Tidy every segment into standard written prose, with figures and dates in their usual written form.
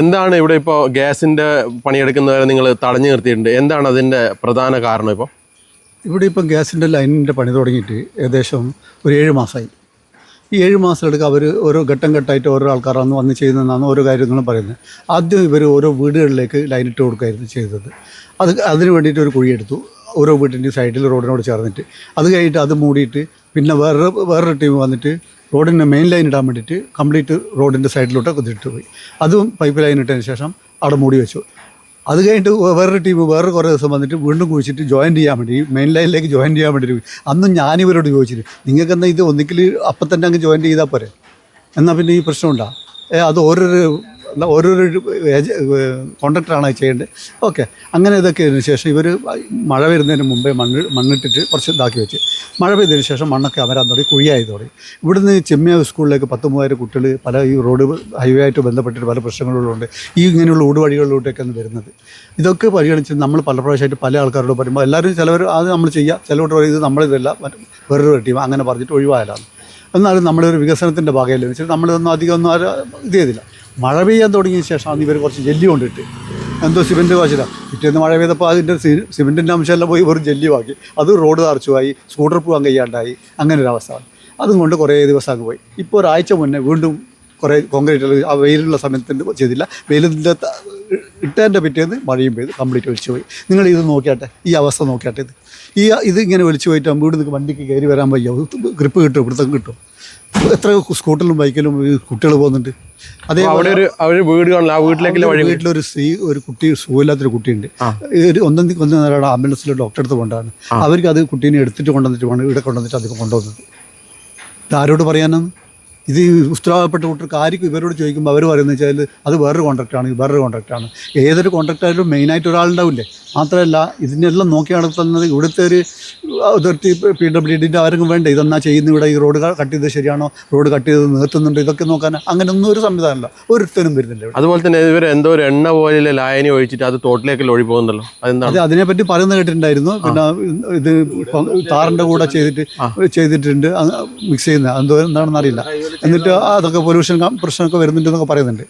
എന്താണ് ഇവിടെ ഇപ്പോൾ ഗ്യാസിൻ്റെ പണിയെടുക്കുന്നവരെ നിങ്ങൾ തടഞ്ഞു നിർത്തിയിട്ടുണ്ട്? എന്താണ് അതിൻ്റെ പ്രധാന കാരണം? ഇവിടെ ഇപ്പം ഗ്യാസിൻ്റെ ലൈനിൻ്റെ പണി തുടങ്ങിയിട്ട് ഏകദേശം ഒരു 7 മാസമായി. ഈ 7 മാസത്തിലെടുക്കുക അവർ ഓരോ ഘട്ടം ഘട്ടമായിട്ട് ഓരോ ആൾക്കാരാണ് വന്ന് ചെയ്യുന്നതെന്നാണ് ഓരോ കാര്യങ്ങളും പറയുന്നത്. ആദ്യം ഇവർ ഓരോ വീടുകളിലേക്ക് ലൈനിട്ട് കൊടുക്കുകയായിരുന്നു ചെയ്തത്. അതിന് വേണ്ടിയിട്ട് ഒരു കുഴിയെടുത്തു ഓരോ വീട്ടിൻ്റെ സൈഡിൽ റോഡിനോട് ചേർന്നിട്ട്. അത് കഴിഞ്ഞിട്ട് അത് മൂടിയിട്ട് പിന്നെ വേറൊരു ടീം വന്നിട്ട് റോഡിൻ്റെ മെയിൻ ലൈൻ ഇടാൻ വേണ്ടിയിട്ട് കംപ്ലീറ്റ് റോഡിൻ്റെ സൈഡിലോട്ട് കുതിരിട്ട് പോയി. അതും പൈപ്പ് ലൈൻ ഇട്ടതിന് ശേഷം അവിടെ മൂടി വെച്ചു. അത് കഴിഞ്ഞിട്ട് വേറൊരു ടീം കുറേ ദിവസം വന്നിട്ട് വീണ്ടും കുഴിച്ചിട്ട് ജോയിൻ ചെയ്യാൻ വേണ്ടി മെയിൻ ലൈനിലേക്ക് ജോയിൻ ചെയ്യാൻ വേണ്ടി അന്നും ഞാനിവരോട് ചോദിച്ചിട്ട് നിങ്ങൾക്ക് എന്നാൽ ഇത് ഒന്നിക്കൽ അപ്പം തന്നെ അങ്ങ് ജോയിൻ ചെയ്താൽ പോരെ, എന്നാൽ പിന്നെ ഈ പ്രശ്നമുണ്ടോ? അത് ഓരോരോ കോൺട്രാക്ടറാണ് ചെയ്യേണ്ടത്. ഓക്കെ, അങ്ങനെ ഇതൊക്കെ ആയതിനു ശേഷം ഇവർ മഴ വരുന്നതിന് മുമ്പേ മണ്ണിട്ടിട്ട് കുറച്ച് ഇതാക്കി വെച്ച് മഴ പെയ്തതിന് ശേഷം മണ്ണൊക്കെ അവരാൻ തുടങ്ങി, കുഴിയായി തുടങ്ങി. ഇവിടുന്ന് ചെമ്മിയ സ്കൂളിലേക്ക് 10,000 കുട്ടികൾ പല ഈ റോഡ് ഹൈവേ ആയിട്ട് ബന്ധപ്പെട്ടിട്ട് പല പ്രശ്നങ്ങളുള്ളതുകൊണ്ട് ഈ ഇങ്ങനെയുള്ള ഊടുവഴികളിലോട്ടൊക്കെയാണ് വരുന്നത്. ഇതൊക്കെ പരിഗണിച്ച് നമ്മൾ പല പ്രാവശ്യമായിട്ട് പല ആൾക്കാരോട് പറയുമ്പോൾ എല്ലാവരും ചിലവർ അത് നമ്മൾ ചെയ്യുക, ചിലവർ പറയും ഇത് നമ്മളിതല്ല വേറൊരു ടീം അങ്ങനെ പറഞ്ഞിട്ട് ഒഴിവായാലാണ്. എന്നാലും നമ്മളൊരു വികസനത്തിൻ്റെ ഭാഗമല്ലേ വെച്ചിട്ട് നമ്മളിതൊന്നും അധികമൊന്നും ഇത് ചെയ്തില്ല. മഴ പെയ്യാൻ തുടങ്ങിയ ശേഷമാണ് ഇവർ കുറച്ച് ജെല്ലി കൊണ്ടിട്ട് എന്തോ സിമെൻറ്റ് കാശില്ല. പിറ്റേന്ന് മഴ പെയ്തപ്പോൾ അതിൻ്റെ സിമെൻറ്റിൻ്റെ അംശമെല്ലാം പോയി വെറും ജെല്ലിയാക്കി. അത് റോഡ് തറച്ചുമായി, സ്കൂട്ടർ പോകാൻ കഴിയാണ്ടായി, അങ്ങനെ ഒരു അവസ്ഥ. അതും കൊണ്ട് കുറേ ദിവസം അങ്ങ് പോയി. ഇപ്പോൾ ഒരാഴ്ച മുന്നേ വീണ്ടും കുറേ കോൺക്രീറ്റ് ആ വെയിലുള്ള സമയത്ത് ചെയ്തില്ല. വെയിലിൻ്റെ ഇട്ടതിൻ്റെ പിറ്റേന്ന് മഴയും പെയ്ത് കംപ്ലീറ്റ് ഒലിച്ചു പോയി. നിങ്ങൾ ഇത് നോക്കിയാട്ടെ, ഈ അവസ്ഥ നോക്കിയാട്ടെ. ഇത് ഇങ്ങനെ ഒലിച്ചു പോയിട്ട് വീട് നിങ്ങൾക്ക് വണ്ടിക്ക് കയറി വരാൻ വയ്യ, ഗ്രിപ്പ് കിട്ടും, ഇവിടുത്തെ കിട്ടും. എത്ര സ്കൂട്ടറിലും ബൈക്കിലും കുട്ടികൾ പോകുന്നുണ്ട്. അതേപോലെ വീട്ടിലൊരു കുട്ടി സുഖമില്ലാത്തൊരു കുട്ടിയുണ്ട്. ഒന്നാം ആംബുലൻസിൽ ഡോക്ടറെ അടുത്ത് കൊണ്ടാണ് അവർക്ക് അത് കുട്ടീനെ എടുത്തിട്ട് കൊണ്ടുവന്നിട്ട് വേണം ഇവിടെ കൊണ്ടുവന്നിട്ട് അത് കൊണ്ടുവന്നത്. ഇതാരോട് പറയാനാണ്? ഇത് ഉത്തരവാദപ്പെട്ട കുട്ടികൾക്ക് ആർക്കും ഇവരോട് ചോദിക്കുമ്പോൾ അവർ പറയുന്നത് വെച്ചാൽ അത് വേറൊരു കോൺട്രാക്റ്റാണ്, ഇത് വേറൊരു കോൺട്രാക്റ്റാണ്. ഏതൊരു കോൺട്രാക്റ്റായാലും മെയിനായിട്ട് ഒരാളുണ്ടാവില്ലേ. മാത്രമല്ല ഇതിനെല്ലാം നോക്കി നടത്തുന്നത് ഇവിടുത്തെ ഒരു അതോറിറ്റി PWDൻ്റെ ആരെങ്കിലും വേണ്ട ഇതെന്നാ ചെയ്യുന്നത്, ഇവിടെ ഈ റോഡ് കട്ട് ചെയ്തത് ശരിയാണോ, റോഡ് കട്ട് ചെയ്ത് നിർത്തുന്നുണ്ട്, ഇതൊക്കെ നോക്കാൻ അങ്ങനെയൊന്നും ഒരു സംവിധാനമല്ല, ഒരുത്തനും വരുന്നില്ല. അതുപോലെ തന്നെ ഇവർ എന്തോ ഒരു എണ്ണ പോലെ ലായനി ഒഴിച്ചിട്ട് അത് തോട്ടിലേക്ക് ഒഴി പോകുന്നല്ലോ, അത് അതിനെപ്പറ്റി പറയുന്നത് കേട്ടിട്ടുണ്ടായിരുന്നു. പിന്നെ ഇത് താറിൻ്റെ കൂടെ ചെയ്തിട്ടുണ്ട് മിക്സ് ചെയ്യുന്നത് എന്തോ എന്താണെന്ന് അറിയില്ല. എന്നിട്ട് അതൊക്കെ പൊല്യൂഷൻ പ്രശ്നമൊക്കെ വരുന്നുണ്ടെന്നൊക്കെ പറയുന്നുണ്ട്.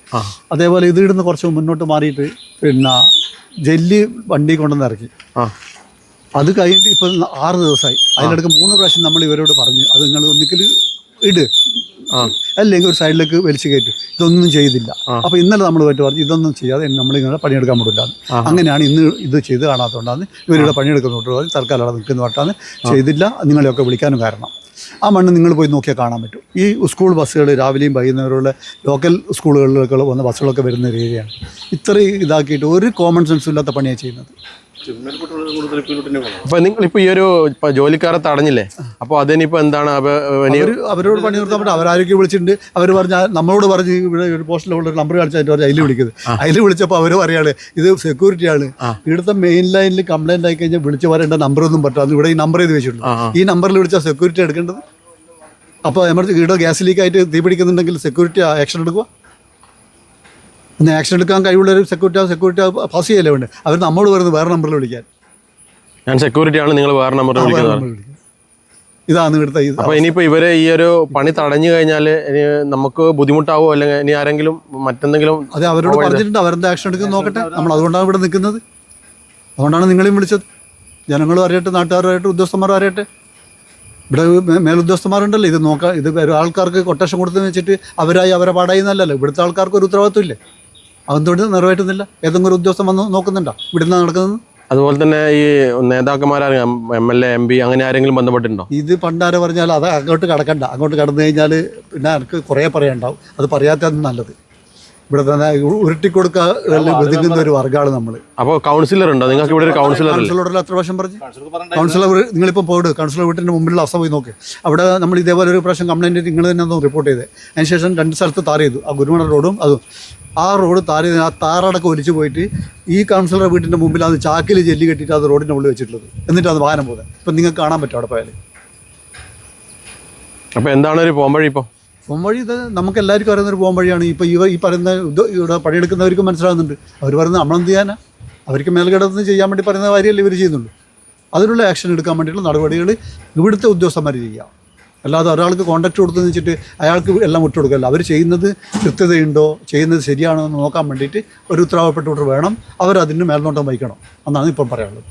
അതേപോലെ ഇത് ഇടുന്ന് കുറച്ച് മുന്നോട്ട് മാറിയിട്ട് പിന്നെ ജെല്ലി വണ്ടി കൊണ്ടുവന്ന് ഇറക്കി. അത് കഴിഞ്ഞിട്ട് ഇപ്പം 6 ദിവസമായി. അതിനിടയ്ക്ക് 3 പ്രാവശ്യം നമ്മൾ ഇവരോട് പറഞ്ഞു അത് നിങ്ങൾ ഒന്നിക്കൽ ഇട്, അല്ലെങ്കിൽ ഒരു സൈഡിലേക്ക് വലിച്ചു കയറ്റി. ഇതൊന്നും ചെയ്തില്ല. അപ്പോൾ ഇന്നലെ നമ്മൾ പറഞ്ഞു ഇതൊന്നും ചെയ്യാതെ നമ്മളിങ്ങനെ പണിയെടുക്കാൻ പറ്റില്ല. അങ്ങനെയാണ് ഇന്ന് ഇത് ചെയ്ത് കാണാത്തതുകൊണ്ടാണ് ഇവരുടെ പണിയെടുക്കുന്നോട്ട് തൽക്കാലം അവിടെ നിൽക്കുന്നോട്ടാണ് ചെയ്തില്ല. നിങ്ങളെയൊക്കെ വിളിക്കാനും കാരണം ആ മണ്ണ് നിങ്ങൾ പോയി നോക്കിയാൽ കാണാൻ പറ്റും. ഈ സ്കൂൾ ബസ്സുകൾ രാവിലെയും വൈകുന്നേരമുള്ള ലോക്കൽ സ്കൂളുകളിലൊക്കെ വന്ന ബസ്സുകളൊക്കെ വരുന്ന ഒരു ഏരിയയാണ്. ഇത്രയും ഇതാക്കിയിട്ട് ഒരു കോമൺ സെൻസും ഇല്ലാത്ത പണിയാണ് ചെയ്യുന്നത്. അപ്പോൾ നിങ്ങളിപ്പോൾ ഈ ഒരു ജോലിക്കാരെ തടഞ്ഞില്ലേ, അപ്പോൾ അതിനിപ്പോൾ എന്താണ്? അവരോട് പണി നിർത്താൻ പറ്റും. അവരാരൊക്കെ വിളിച്ചിട്ടുണ്ട്. അവർ പറഞ്ഞാൽ നമ്മളോട് പറഞ്ഞ് ഇവിടെ ഒരു പോസ്റ്റിലുള്ള ഒരു നമ്പർ കാണിച്ചാൽ പറഞ്ഞാൽ അതിൽ വിളിക്കുന്നത്. അതിൽ വിളിച്ചപ്പോൾ അവർ പറയാണ് ഇത് സെക്യൂരിറ്റിയാണ്, ഇവിടുത്തെ മെയിൻ ലൈനിൽ കംപ്ലൈൻറ്റ് ആയി കഴിഞ്ഞാൽ വിളിച്ച് പറയേണ്ട നമ്പറൊന്നും പറ്റാതെ ഇവിടെ ഈ നമ്പർ ചെയ്ത് വെച്ചിട്ടുണ്ട്. ഈ നമ്പറിൽ വിളിച്ചാൽ സെക്യൂരിറ്റി എടുക്കേണ്ടത്. അപ്പോൾ എമർജൻസി ഇവിടെ ഗ്യാസ് ലീക്കായിട്ട് തീ പിടിക്കുന്നുണ്ടെങ്കിൽ സെക്യൂരിറ്റി ആക്ഷൻ എടുക്കുക. പിന്നെ ആക്ഷൻ എടുക്കാൻ കഴിവുള്ളൊരു സെക്യൂരിറ്റി പാസ് ചെയ്യല്ലേ വേണ്ടത്. അവർ നമ്മോട് പറയുന്നത് വേറെ നമ്പറിൽ വിളിക്കാൻ. ഞാൻ സെക്യൂരിറ്റിയാണ്, നിങ്ങൾ വേറെ നമ്പറിൽ വിളിക്കുന്നത്. ഇതാണ് ഇവിടുത്തെ. അപ്പോൾ ഇനിയിപ്പോൾ ഇവരെ ഈ ഒരു പണി തടഞ്ഞു കഴിഞ്ഞാൽ നമുക്ക് ബുദ്ധിമുട്ടാവോ, അല്ലെങ്കിൽ ഇനി ആരെങ്കിലും മറ്റെന്തെങ്കിലും? അതെ, അവരോട് പറഞ്ഞിട്ടുണ്ട്. അവരെന്താ ആക്ഷൻ എടുക്കുന്നത് നോക്കട്ടെ. നമ്മൾ അതുകൊണ്ടാണ് ഇവിടെ നിൽക്കുന്നത്. അതുകൊണ്ടാണ് നിങ്ങളെയും വിളിച്ചത്. ജനങ്ങളും അറിയട്ടെ, നാട്ടുകാരും അറിയട്ടെ, ഉദ്യോഗസ്ഥന്മാരും അറിയട്ടെ. ഇവിടെ മേലുദ്യോഗസ്ഥന്മാരുണ്ടല്ലോ ഇത് നോക്കാം. ഇത് ആൾക്കാർക്ക് കൊട്ടേഷൻ കൊടുത്തെന്ന് വെച്ചിട്ട് അവരെ പാടായി എന്നല്ലല്ലോ. ഇവിടുത്തെ ആൾക്കാർക്ക് ഒരു ഉത്തരവാദിത്വം ഇല്ലേ? അതെന്തുകൊണ്ട് നിറവേറ്റുന്നില്ല? ഏതെങ്കിലും ഒരു ഉദ്യോഗസ്ഥൻ വന്ന് നോക്കുന്നുണ്ടോ ഇവിടുന്ന് നടക്കുന്നത്? അതുപോലെ തന്നെ ഈ നേതാക്കന്മാരും MLA MP അങ്ങനെ ആരെങ്കിലും ബന്ധപ്പെട്ടിട്ടുണ്ടോ? ഇത് പണ്ടാരെ പറഞ്ഞാൽ അത് അങ്ങോട്ട് കടക്കണ്ട. അങ്ങോട്ട് കടന്നു കഴിഞ്ഞാൽ പിന്നെ എനിക്ക് കുറേ പറയാനുണ്ടാവും. അത് പറയാത്തത് നല്ലത്. ഇവിടെ തന്നെ ഉരുട്ടിക്കൊടുക്കാൻ ഒതുങ്ങുന്ന ഒരു വർഗ്ഗമാണ് നമ്മൾ. അപ്പോൾ കൗൺസിലർ ഉണ്ടോ നിങ്ങൾക്ക് ഇവിടെ? ഒരു കൗൺസിലറോട് എത്ര പ്രാവശ്യം പറഞ്ഞു? കൗൺസിലർ നിങ്ങളിപ്പോൾ പോയിട്ട് കൗൺസിലർ വീട്ടിൻ്റെ മുമ്പിലുള്ള അവസ്ഥ പോയി നോക്കി. അവിടെ നമ്മൾ ഇതേപോലെ ഒരു പ്രാവശ്യം കംപ്ലൈൻറ്റ് നിങ്ങൾ തന്നെ ഒന്ന് റിപ്പോർട്ട് ചെയ്തത്. അതിനുശേഷം 2 സ്ഥലത്ത് താർ ചെയ്തു. ആ ഗുരുമണ റോഡും അതും ആ റോഡ് താർ ചെയ്ത് ആ താറടക്കം ഒലിച്ചു പോയിട്ട് ഈ കൗൺസിലറുടെ വീട്ടിൻ്റെ മുമ്പിൽ അത് ചാക്കിൽ ജെല്ലി കെട്ടിയിട്ട് അത് റോഡിൻ്റെ മുകളിൽ വെച്ചിട്ടുള്ളത്. എന്നിട്ട് അത് വാഹനം പോകുന്നത്. ഇപ്പം നിങ്ങൾക്ക് കാണാൻ പറ്റും അവിടെ പോയാൽ. അപ്പോൾ എന്താണ് ഒരു പോംവഴി? ഇപ്പോൾ പോംവഴി ഇത് നമുക്ക് എല്ലാവർക്കും അറിയുന്നൊരു പോംവഴിയാണ്. ഇപ്പോൾ ഈ പറയുന്ന ഇവിടെ പണിയെടുക്കുന്നവർക്ക് മനസ്സിലാകുന്നുണ്ട്. അവർ പറയുന്നത് നമ്മളെന്ത് ചെയ്യാനാ? അവർക്ക് മേൽഘടകത്തിന് ചെയ്യാൻ വേണ്ടി പറയുന്ന കാര്യമല്ലേ ഇവർ ചെയ്യുന്നുള്ളൂ. അതിനുള്ള ആക്ഷൻ എടുക്കാൻ വേണ്ടിയിട്ടുള്ള നടപടികൾ ഇവിടുത്തെ ഉദ്യോഗസ്ഥന്മാർ ചെയ്യുക. അല്ലാതെ ഒരാൾക്ക് കോൺടാക്ട് കൊടുത്തെന്ന് വെച്ചിട്ട് അയാൾക്ക് എല്ലാം വിട്ടുകൊടുക്കല്ല. അവർ ചെയ്യുന്നത് കൃത്യതയുണ്ടോ, ചെയ്യുന്നത് ശരിയാണോ എന്ന് നോക്കാൻ വേണ്ടിയിട്ട് ഒരു ഉത്തരവാദപ്പെട്ടവർ വേണം. അവരതിന് മേൽനോട്ടം വഹിക്കണം എന്നാണ് ഇപ്പം പറയാനുള്ളത്.